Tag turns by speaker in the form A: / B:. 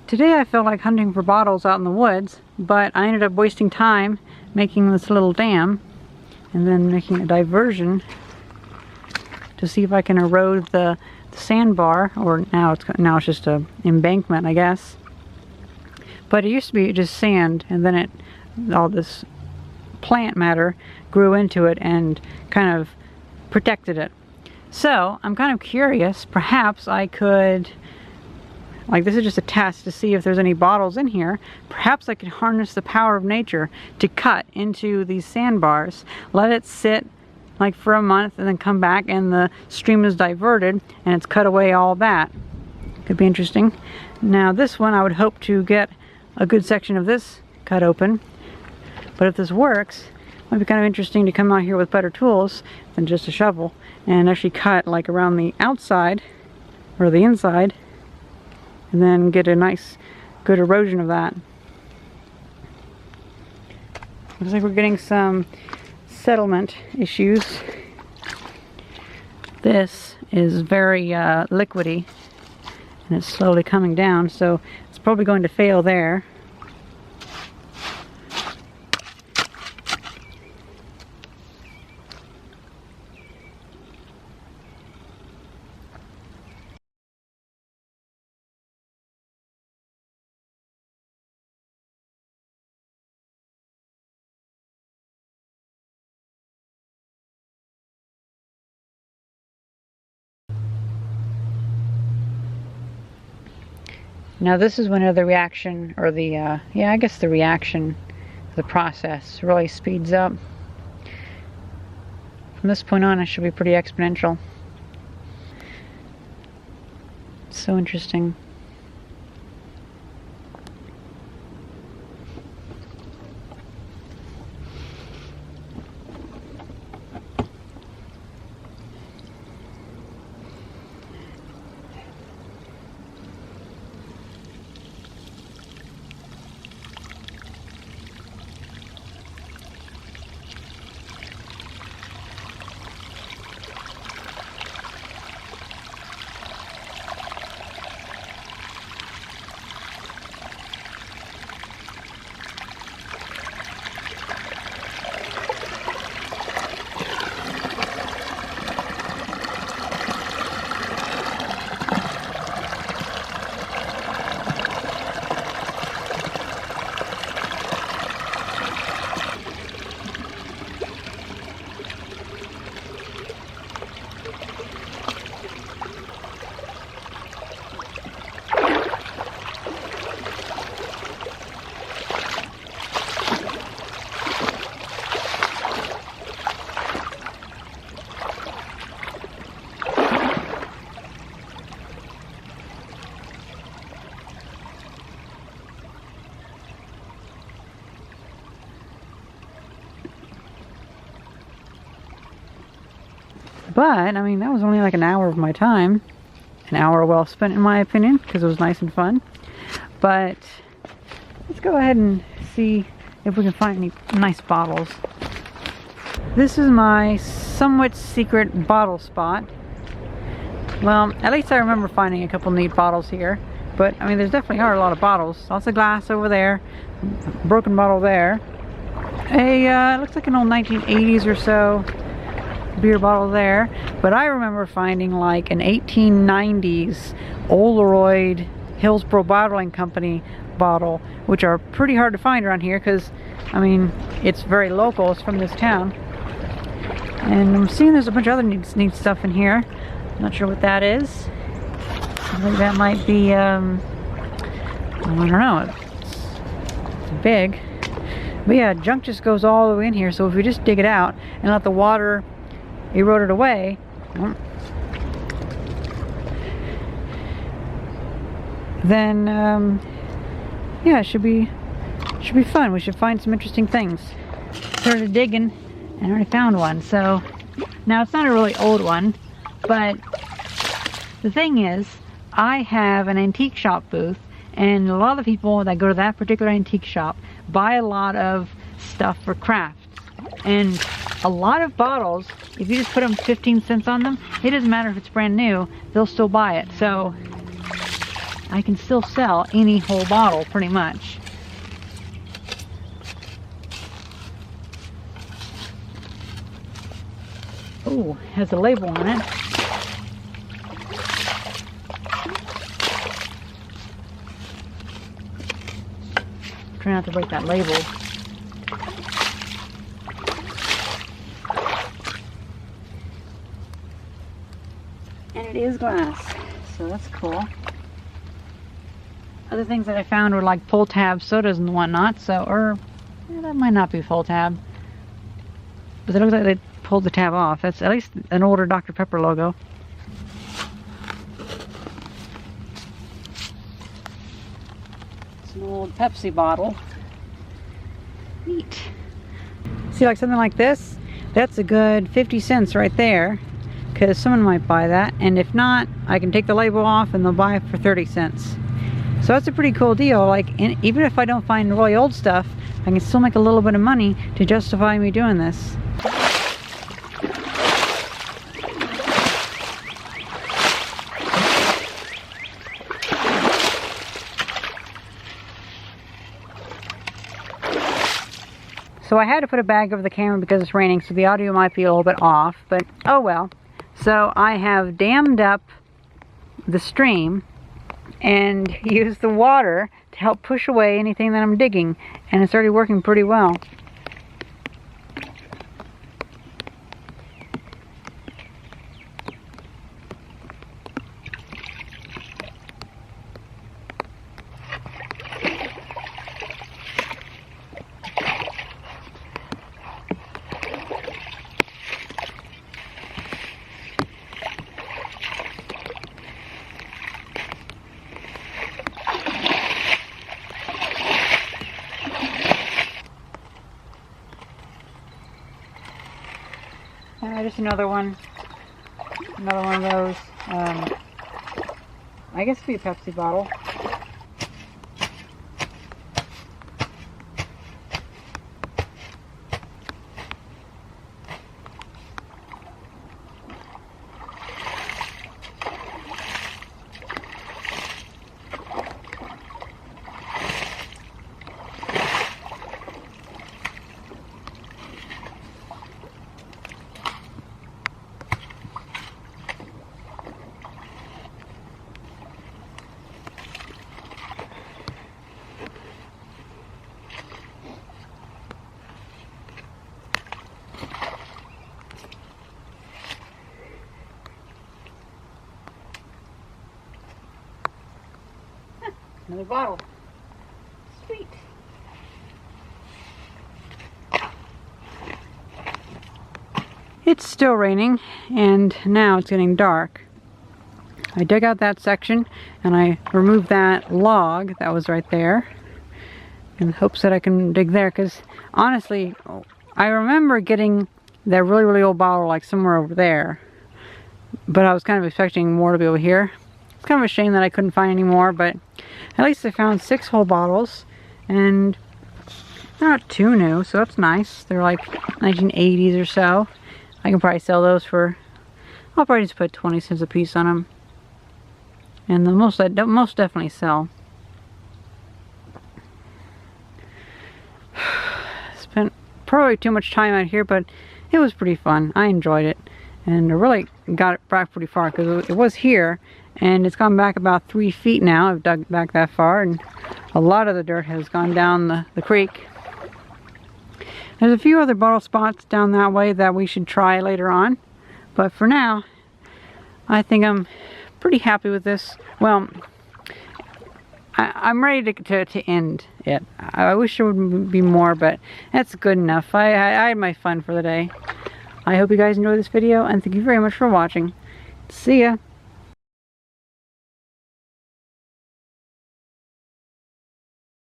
A: Today I felt like hunting for bottles out in the woods, but I ended up wasting time making this little dam and then making a diversion to see if I can erode the sandbar, or now it's just a embankment, I guess. But it used to be just sand, and then all this plant matter grew into it and kind of protected it. So I'm kind of curious, perhaps I could, like, this is just a test to see if there's any bottles in here. Perhaps I could harness the power of nature to cut into these sandbars, let it sit like for a month, and then come back and the stream is diverted and it's cut away all that. Could be interesting. Now this one, I would hope to get a good section of this cut open, but if this works, it might be kind of interesting to come out here with better tools than just a shovel and actually cut like around the outside or the inside, and then get a nice good erosion of that. Looks like we're getting some settlement issues. This is very liquidy and it's slowly coming down, so it's probably going to fail there. Now this is when the reaction, or the, yeah, I guess the reaction, the process really speeds up. From this point on, it should be pretty exponential. So interesting. But, I mean, that was only like an hour of my time. An hour well spent, in my opinion, because it was nice and fun. But let's go ahead and see if we can find any nice bottles. This is my somewhat secret bottle spot. Well, at least I remember finding a couple neat bottles here. But, I mean, there definitely are a lot of bottles. Lots of glass over there. Broken bottle there. It looks like an old 1980s or so beer bottle there, but I remember finding like an 1890s Olaroid Hillsborough Bottling Company bottle, which are pretty hard to find around here because, I mean, it's very local. It's from this town. And I'm seeing there's a bunch of other neat stuff in here. I'm not sure what that is. I think that might be, I don't know, it's big. But yeah, junk just goes all the way in here, so if we just dig it out and let the water erode it away, then yeah, it should be fun. We should find some interesting things. Started digging and already found one. So now it's not a really old one, but the thing is, I have an antique shop booth, and a lot of the people that go to that particular antique shop buy a lot of stuff for craft. And a lot of bottles, if you just put them 15 cents on them, it doesn't matter if it's brand new, they'll still buy it. So I can still sell any whole bottle pretty much. Oh, has a label on it. Try not to break that label. And it is glass, so that's cool. Other things that I found were like pull tab sodas and whatnot, so, yeah, that might not be full tab. But it looks like they pulled the tab off. That's at least an older Dr. Pepper logo. It's an old Pepsi bottle. Neat. See, like something like this, that's a good 50 cents right there, because someone might buy that, and if not, I can take the label off and they'll buy it for 30 cents. So that's a pretty cool deal. Like, even if I don't find really old stuff, I can still make a little bit of money to justify me doing this. So I had to put a bag over the camera because it's raining, so the audio might be a little bit off, but oh well. So I have dammed up the stream and used the water to help push away anything that I'm digging, and it's already working pretty well. Just another one of those, I guess it'd be a Pepsi bottle. Another bottle. Sweet. It's still raining, and now it's getting dark. I dug out that section, and I removed that log that was right there in hopes that I can dig there, because honestly, I remember getting that really, really old bottle like somewhere over there, but I was kind of expecting more to be over here. It's kind of a shame that I couldn't find any more, but at least I found 6 whole bottles, and they're not too new, so that's nice. They're like 1980s or so. I can probably sell those for, I'll probably just put 20 cents a piece on them. And the most definitely sell. Spent probably too much time out here, but it was pretty fun. I enjoyed it, and I really got it back pretty far, because it was here, and it's gone back about 3 feet now. I've dug back that far, and a lot of the dirt has gone down the creek. There's a few other bottle spots down that way that we should try later on, but for now, I think I'm pretty happy with this. Well, I'm ready to end it. I wish there would be more, but that's good enough. I had my fun for the day. I hope you guys enjoyed this video, and thank you very much for watching. See ya!